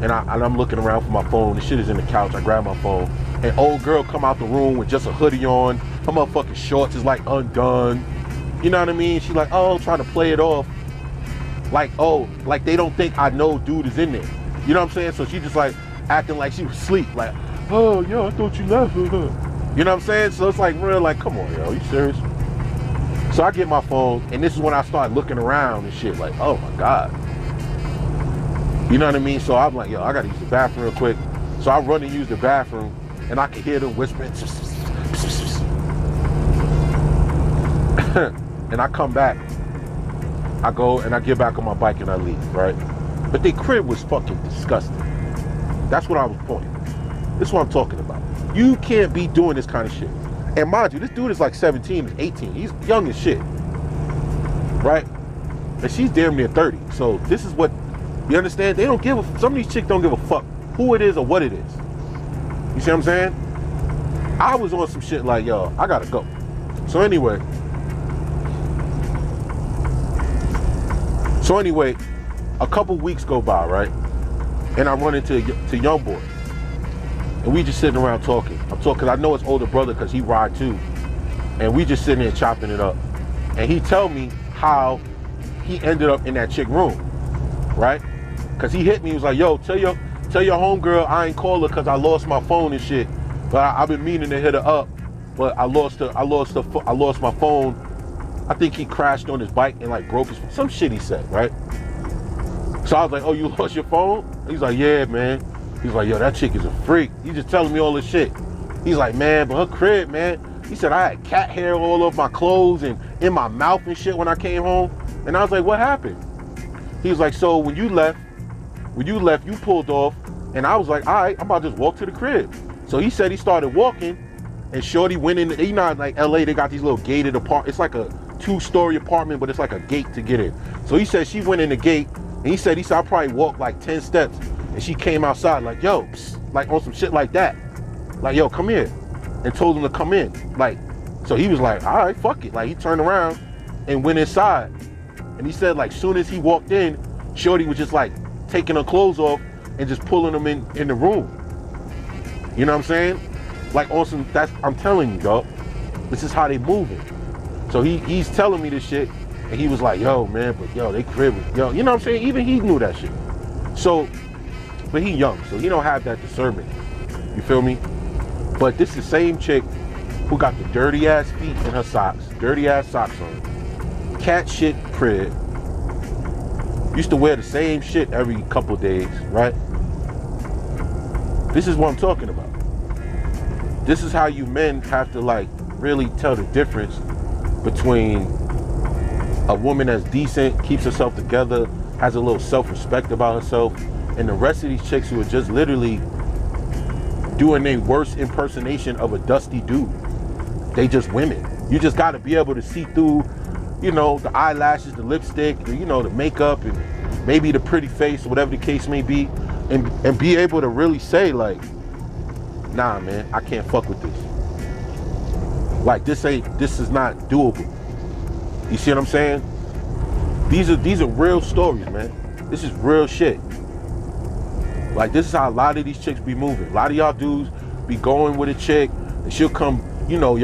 And I'm looking around for my phone. The shit is in the couch. I grab my phone. And old girl come out the room with just a hoodie on. Her motherfucking shorts is like undone. You know what I mean? She like, oh, trying to play it off. Like, oh, like they don't think I know dude is in there. You know what I'm saying? So she just like acting like she was asleep. Like, oh, yo, I thought you left. You know what I'm saying? So it's like real, like, come on, yo, you serious? So I get my phone, and this is when I start looking around and shit, like, oh my God. You know what I mean? So I'm like, yo, I gotta use the bathroom real quick. So I run and use the bathroom, and I can hear them whispering. And I come back. I go and I get back on my bike and I leave, right? But their crib was fucking disgusting. That's what I was pointing. This is what I'm talking about. You can't be doing this kind of shit. And mind you, this dude is like 17, 18. He's young as shit, right? And she's damn near 30. So this is what, you understand? They don't give a, some of these chicks don't give a fuck who it is or what it is. You see what I'm saying? I was on some shit like, yo, I gotta go. So anyway, a couple weeks go by, right? And I run into young boy. And we just sitting around talking. I'm talking, cause I know his older brother, cause he ride too. And we just sitting there chopping it up. And he tell me how he ended up in that chick room, right? Cause he hit me, he was like, yo, tell your homegirl I ain't call her cause I lost my phone and shit. But I've been meaning to hit her up, but I lost my phone. I think he crashed on his bike and like broke his, some shit he said, right? So I was like, oh, you lost your phone? He's like, yeah, man. He's like, yo, that chick is a freak. He's just telling me all this shit. He's like, man, but her crib, man. He said, I had cat hair all over my clothes and in my mouth and shit when I came home. And I was like, what happened? He was like, so when you left, you pulled off. And I was like, all right, I'm about to just walk to the crib. So he said he started walking and shorty went in, you know, like LA, they got these little gated apartments. It's like a 2-story apartment, but it's like a gate to get in. So he said she went in the gate and he said I probably walked like 10 steps. And she came outside like, yo, psst, like on some shit like that. Like, yo, come here. And told him to come in. Like, so he was like, all right, fuck it. Like, he turned around and went inside. And he said, like, soon as he walked in, shorty was just like taking her clothes off and just pulling them in the room. You know what I'm saying? Like on some, I'm telling you, dog, this is how they moving. So he's telling me this shit. And he was like, yo, man, but yo, they crib was, yo, you know what I'm saying? Even he knew that shit. So, but he young, so he don't have that discernment. You feel me? But this is the same chick who got the dirty ass feet in her socks, dirty ass socks on, cat shit crib. Used to wear the same shit every couple of days, right? This is what I'm talking about. This is how you men have to like really tell the difference between a woman that's decent, keeps herself together, has a little self-respect about herself, and the rest of these chicks who are just literally doing their worst impersonation of a dusty dude. They just women. You just got to be able to see through, you know, the eyelashes, the lipstick, you know, the makeup, and maybe the pretty face, or whatever the case may be. and be able to really say like, nah, man, I can't fuck with this. Like this is not doable. You see what I'm saying? These are real stories, man. This is real shit. Like this is how a lot of these chicks be moving. A lot of y'all dudes be going with a chick and she'll come, you know,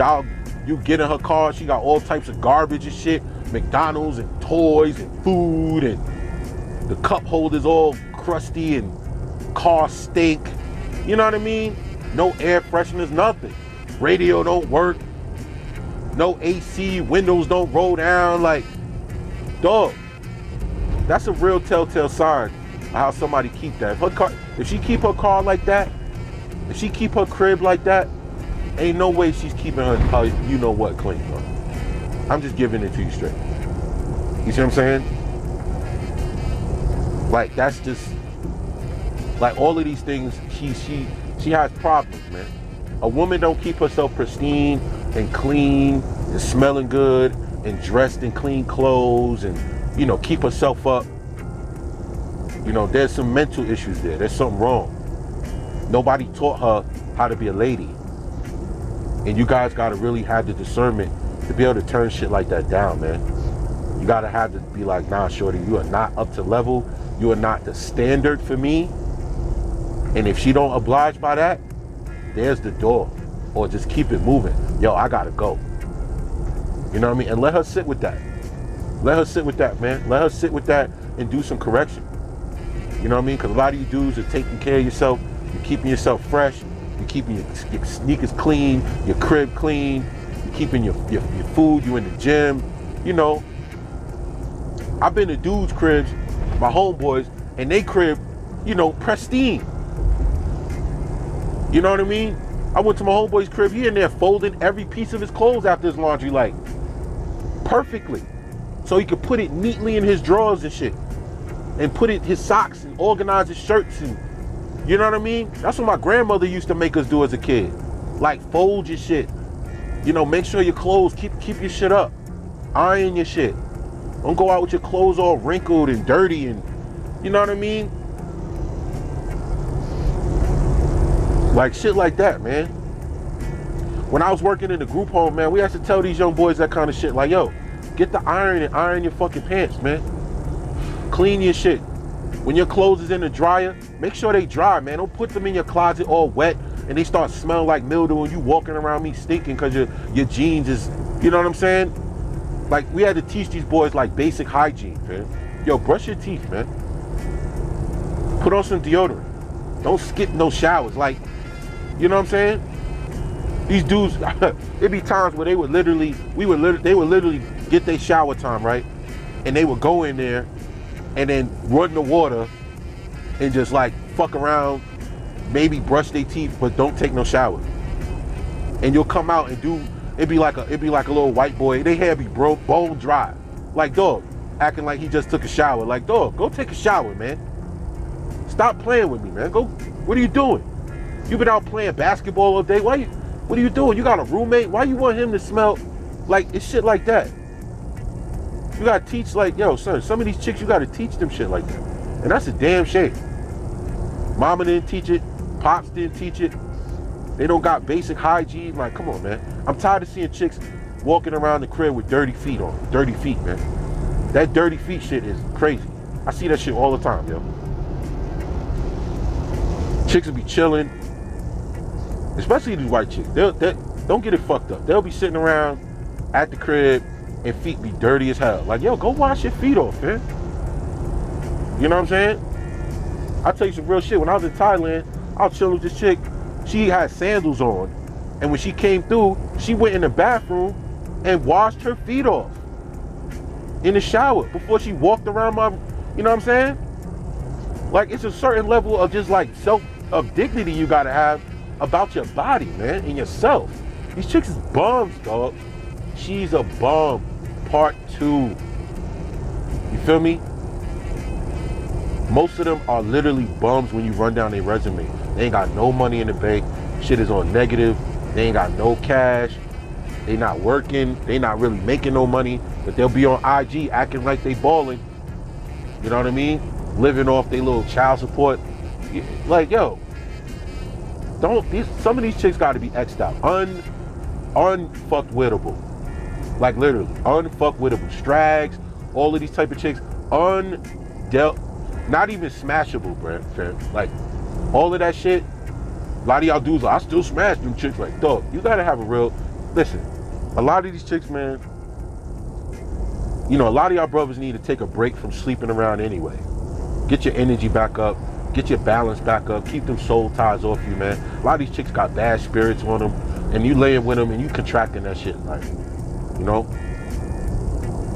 you get in her car, she got all types of garbage and shit, McDonald's and toys and food, and the cup holders all crusty and car stink. You know what I mean? No air fresheners, nothing. Radio don't work. No AC, windows don't roll down. Like, dog, that's a real telltale sign of how somebody keep that. If she keep her car like that, if she keep her crib like that, ain't no way she's keeping her you know what clean, bro. I'm just giving it to you straight. You see what I'm saying? Like, that's just, like, all of these things, she has problems, man. A woman don't keep herself pristine and clean and smelling good and dressed in clean clothes and, you know, keep herself up. You know, there's some mental issues there. There's something wrong. Nobody taught her how to be a lady. And you guys got to really have the discernment to be able to turn shit like that down, man. You got to have to be like, nah, shorty, you are not up to level. You are not the standard for me. And if she don't oblige by that, there's the door. Or just keep it moving. Yo, I got to go. You know what I mean? And let her sit with that. Let her sit with that, man. Let her sit with that and do some correction. You know what I mean? Because a lot of you dudes are taking care of yourself. You're keeping yourself fresh. You're keeping your sneakers clean, your crib clean. You're keeping your food. You're in the gym. You know, I've been to dudes' cribs, my homeboys, and they crib, you know, pristine. You know what I mean? I went to my homeboy's crib. He in there folding every piece of his clothes after his laundry, like, perfectly. So he could put it neatly in his drawers and shit. And put it his socks and organize his shirts and, you know what I mean? That's what my grandmother used to make us do as a kid. Like, fold your shit. You know, make sure your clothes, keep your shit up. Iron your shit. Don't go out with your clothes all wrinkled and dirty and, you know what I mean? Like, shit like that, man. When I was working in the group home, man, we had to tell these young boys that kind of shit. Like, yo, get the iron and iron your fucking pants, man. Clean your shit. When your clothes is in the dryer, make sure they dry, man. Don't put them in your closet all wet and they start smelling like mildew and you walking around me stinking because your jeans is, you know what I'm saying? Like, we had to teach these boys, like, basic hygiene, man. Yo, brush your teeth, man. Put on some deodorant. Don't skip no showers. Like, you know what I'm saying? These dudes, it'd be times where they would literally get their shower time, right? And they would go in there and then run the water and just, like, fuck around, maybe brush their teeth, but don't take no shower. And you'll come out and it'd be like a little white boy. Their hair be bone dry. Like, dog, acting like he just took a shower. Like, dog, go take a shower, man. Stop playing with me, man. Go, what are you doing? You been out playing basketball all day. What are you doing? You got a roommate? Why you want him to smell like it's shit like that? You gotta teach, like, yo, son, some of these chicks, you gotta teach them shit like that. And that's a damn shame. Mama didn't teach it. Pops didn't teach it. They don't got basic hygiene. Like, come on, man. I'm tired of seeing chicks walking around the crib with dirty feet on. Dirty feet, man. That dirty feet shit is crazy. I see that shit all the time, yo. Chicks will be chilling. Especially these white chicks. Don't get it fucked up. They'll be sitting around at the crib and feet be dirty as hell. Like, yo, go wash your feet off, man. You know what I'm saying? I'll tell you some real shit. When I was in Thailand, I was chilling with this chick. She had sandals on. And when she came through, she went in the bathroom and washed her feet off in the shower before she walked around my, you know what I'm saying? Like, it's a certain level of just, like, of dignity you gotta have about your body, man, and yourself. These chicks is bums, dog. She's a bum. Part 2. You feel me? Most of them are literally bums when you run down their resume. They ain't got no money in the bank. Shit is on negative. They ain't got no cash. They not working. They not really making no money. But they'll be on IG acting like they balling. You know what I mean? Living off their little child support. Like, yo, some of these chicks got to be X'd out, unfuckwittable, like literally unfuckwittable. Strags, all of these type of chicks, not even smashable, bro. Like all of that shit. A lot of y'all dudes, like, I still smash them chicks. Like, dog, you gotta have a real. Listen, a lot of these chicks, man. You know, a lot of y'all brothers need to take a break from sleeping around anyway. Get your energy back up. Get your balance back up. Keep them soul ties off you, man. A lot of these chicks got bad spirits on them, and you laying with them and you contracting that shit, like, you know.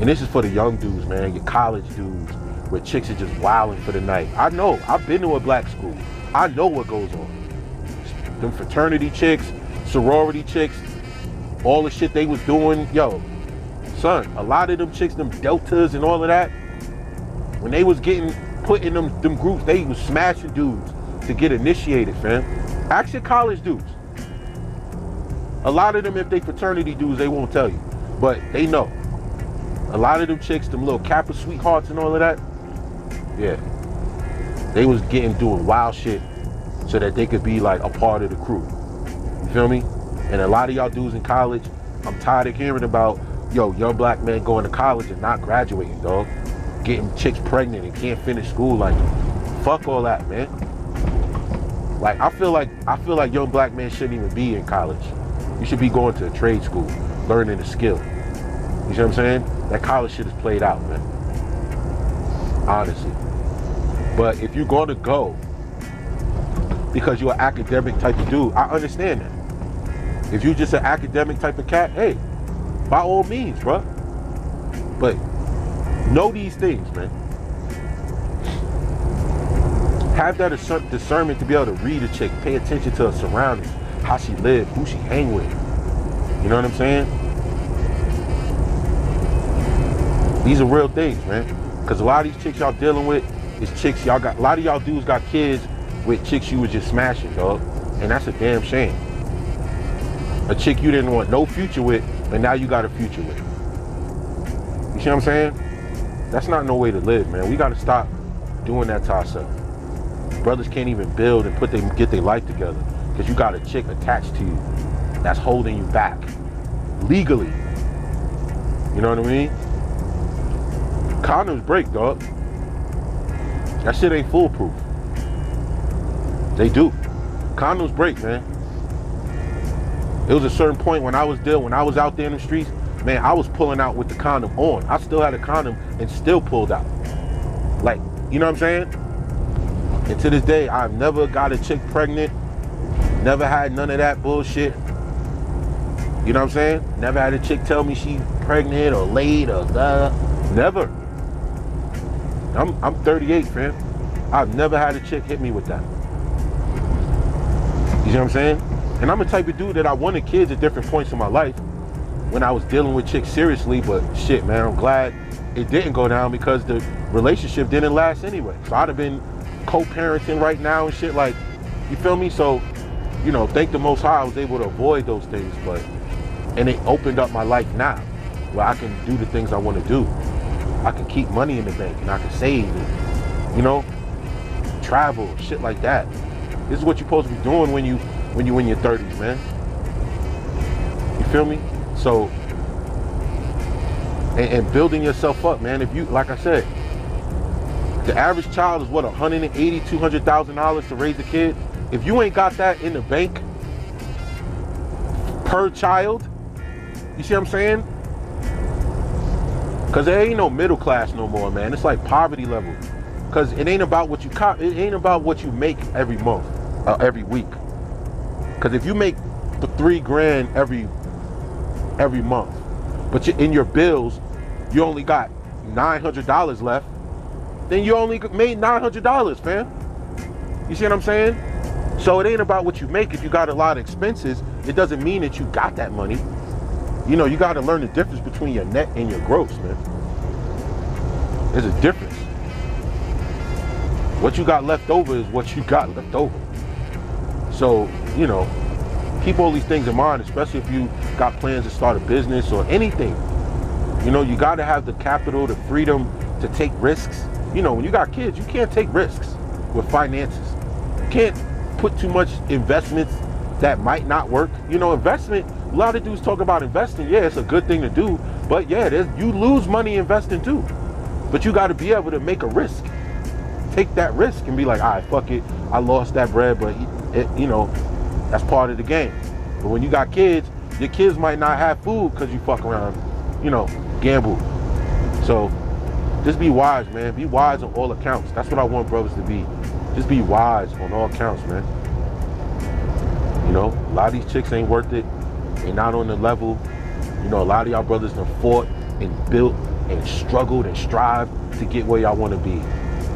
And this is for the young dudes, man. Your college dudes, where chicks are just wilding for the night. I know. I've been to a black school. I know what goes on. Them fraternity chicks, sorority chicks, all the shit they was doing, yo. Son, a lot of them chicks, them deltas and all of that, when they was getting put in them groups, they was smashing dudes to get initiated, fam. Ask your college dudes. A lot of them, if they fraternity dudes, they won't tell you, but they know. A lot of them chicks, them little Kappa sweethearts and all of that, yeah, they was doing wild shit so that they could be like a part of the crew. You feel me? And a lot of y'all dudes in college, I'm tired of hearing about, yo, young black men going to college and not graduating, dog. Getting chicks pregnant and can't finish school. Like, fuck all that, man. Like, I feel like young black men shouldn't even be in college. You should be going to a trade school, learning a skill. You see what I'm saying? That college shit is played out, man. Honestly. But if you're going to go because you're an academic type of dude, I understand that. If you're just an academic type of cat, hey, by all means, bro. But know these things, man. Have that discernment to be able to read a chick, pay attention to her surroundings, how she lives, who she hang with. You know what I'm saying? These are real things, man. Because a lot of these chicks y'all dealing with is chicks y'all got. A lot of y'all dudes got kids with chicks you was just smashing, dog. And that's a damn shame. A chick you didn't want no future with, but now you got a future with. You see what I'm saying? That's not no way to live, man. We got to stop doing that to ourselves. Brothers can't even build and get their life together because you got a chick attached to you that's holding you back legally. You know what I mean? Condoms break, dog. That shit ain't foolproof. They do. Condoms break, man. It was a certain point when I was out there in the streets, man, I was pulling out with the condom on. I still had a condom and still pulled out. Like, you know what I'm saying? And to this day, I've never got a chick pregnant. Never had none of that bullshit. You know what I'm saying? Never had a chick tell me she's pregnant or late or blah. Never. I'm 38, fam. I've never had a chick hit me with that. You know what I'm saying? And I'm the type of dude that I wanted kids at different points in my life when I was dealing with chicks seriously, but shit, man, I'm glad it didn't go down because the relationship didn't last anyway. So I'd have been co-parenting right now and shit, like, you feel me? So, you know, thank the Most High I was able to avoid those things, and it opened up my life now where I can do the things I want to do. I can keep money in the bank and I can save and, you know, travel, shit like that. This is what you're supposed to be doing when you in your 30s, man. You feel me? So, and building yourself up, man. If you, like I said, the average child is what, $180,000, $200,000 to raise a kid. If you ain't got that in the bank per child, you see what I'm saying? Because there ain't no middle class no more, man. It's like poverty level. Because it ain't about what you it ain't about what you make every month, every week. Because if you make $3,000 every month, but in your bills, you only got $900 left, then you only made $900, fam. You see what I'm saying? So it ain't about what you make. If you got a lot of expenses, it doesn't mean that you got that money. You know, you got to learn the difference between your net and your gross, man. There's a difference. What you got left over is what you got left over. So, you know, keep all these things in mind, especially if you got plans to start a business or anything. You know, you got to have the capital, the freedom to take risks. You know, when you got kids, you can't take risks with finances. can't put too much investments that might not work. You know, investment, a lot of dudes talk about investing. Yeah, it's a good thing to do, but yeah, you lose money investing too. But you got to be able to make a risk. Take that risk and be like, all right, fuck it. I lost that bread, but you know, that's part of the game. But when you got kids, your kids might not have food because you fuck around, you know, gamble. So just be wise, man. Be wise on all accounts. That's what I want brothers to be. Just be wise on all accounts, man. You know, a lot of these chicks ain't worth it. They're not on the level. You know, a lot of y'all brothers done fought and built and struggled and strived to get where y'all want to be.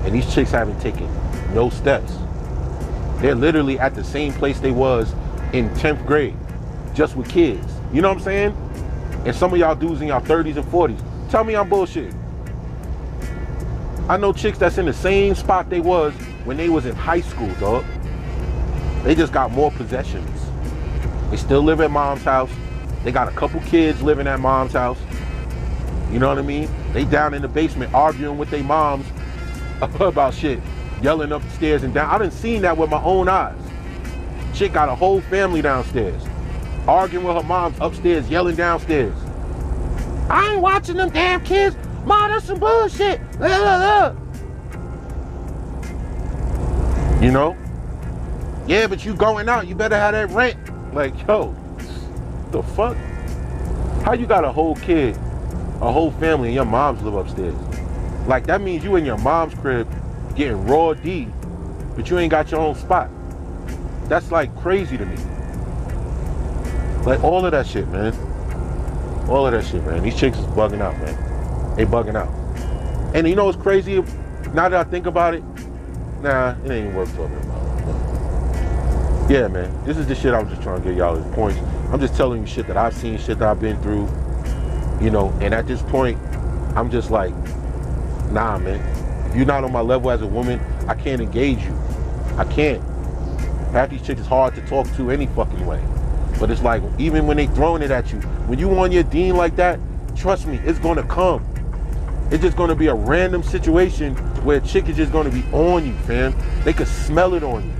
And these chicks haven't taken no steps. They're literally at the same place they was in 10th grade, just with kids. You know what I'm saying? And some of y'all dudes in y'all 30s and 40s, tell me I'm bullshit. I know chicks that's in the same spot they was when they was in high school, dog. They just got more possessions. They still live at mom's house. They got a couple kids living at mom's house. You know what I mean? They down in the basement arguing with their moms about shit, yelling upstairs and down. I done seen that with my own eyes. Chick got a whole family downstairs, arguing with her moms upstairs, yelling downstairs. I ain't watching them damn kids. Ma, that's some bullshit. You know? Yeah, but you going out, you better have that rent. Like, yo, the fuck? How you got a whole kid, a whole family, and your moms live upstairs? Like, that means you in your mom's crib getting raw D, but you ain't got your own spot. That's like crazy to me. Like, all of that shit, man. All of that shit, man. These chicks is bugging out, man. They bugging out. And you know what's crazy? Now that I think about it, nah, it ain't even worth talking about. Yeah, man. This is the shit I was just trying to get y'all as points. I'm just telling you shit that I've seen, shit that I've been through. You know, and at this point, I'm just like, nah, man. If you're not on my level as a woman, I can't engage you. I can't. Half these chicks is hard to talk to any fucking way. But it's like, even when they throwing it at you, when you on your dean like that, trust me, it's gonna come. It's just gonna be a random situation where a chick is just gonna be on you, fam. They could smell it on you.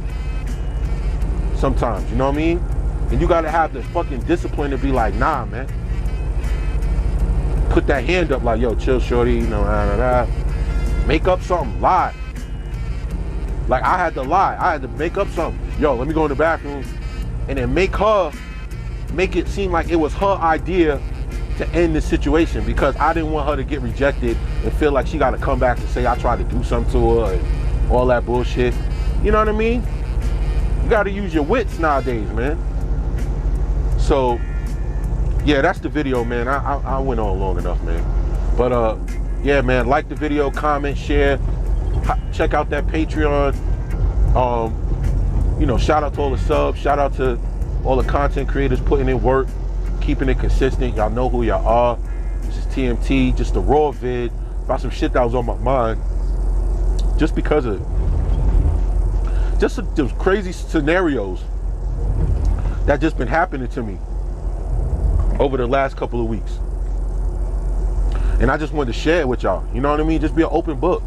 Sometimes, you know what I mean? And you gotta have the fucking discipline to be like, nah, man. Put that hand up like, yo, chill, shorty, you know, make up something, lie. Like, I had to lie. I had to make up something. Yo, let me go in the bathroom. And then make it seem like it was her idea to end the situation, because I didn't want her to get rejected and feel like she got to come back and say I tried to do something to her and all that bullshit. You know what I mean? You got to use your wits nowadays, man. So, yeah, that's the video, man. I went on long enough, man. But, yeah, man, like the video, comment, share. Check out that Patreon. You know, shout out to all the subs. Shout out to all the content creators putting in work, keeping it consistent. Y'all know who y'all are. This is TMT, just a raw vid about some shit that was on my mind. Just because of just those crazy scenarios that just been happening to me over the last couple of weeks. And I just wanted to share it with y'all. You know what I mean? Just be an open book.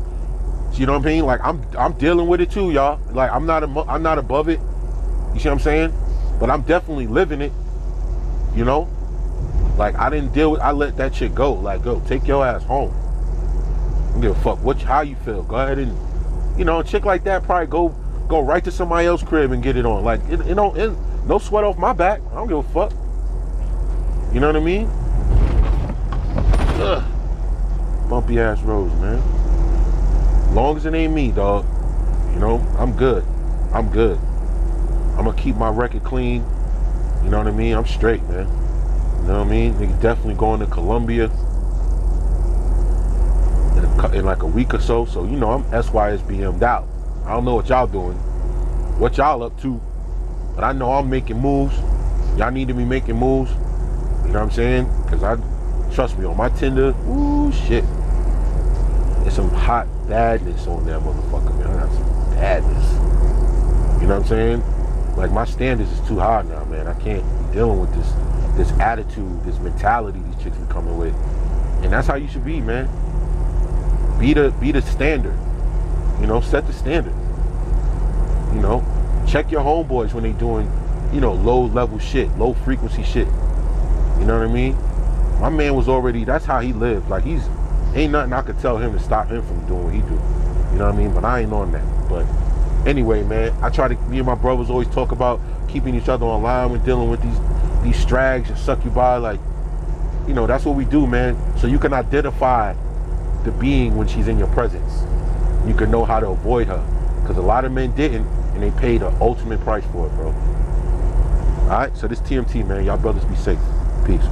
You know what I mean? Like, I'm dealing with it too, y'all. Like, I'm not above it. You see what I'm saying? But I'm definitely living it. You know? Like, I let that shit go. Like, go, take your ass home. I don't give a fuck how you feel. Go ahead and, you know, a chick like that probably go right to somebody else's crib and get it on. Like, no sweat off my back. I don't give a fuck. You know what I mean? Ugh. Bumpy ass roads, man. Long as it ain't me, dog. You know, I'm good. I'm good. I'm gonna keep my record clean. You know what I mean? I'm straight, man. You know what I mean? Nigga definitely going to Colombia in like a week or so. So, you know, I'm SYSBM'd out. I don't know what y'all doing, what y'all up to, but I know I'm making moves. Y'all need to be making moves. You know what I'm saying? Because trust me, on my Tinder, ooh, shit. There's some hot badness on that motherfucker, man. I got some badness. You know what I'm saying? Like, my standards is too high now, man. I can't be dealing with this attitude, this mentality these chicks be coming with. And that's how you should be, man. Be the standard. You know, set the standard. You know, Check your homeboys when they doing, you know, low level shit, low frequency shit. You know what I mean? My man was already, that's how he lived. Like ain't nothing I could tell him to stop him from doing what he do. You know what I mean? But I ain't on that. But anyway, man, me and my brothers always talk about keeping each other online when dealing with these strags and succubi. Like, you know, that's what we do, man. So you can identify the being when she's in your presence. You can know how to avoid her. Because a lot of men didn't, and they paid the ultimate price for it, bro. All right, so this TMT, man. Y'all brothers be safe. Peace.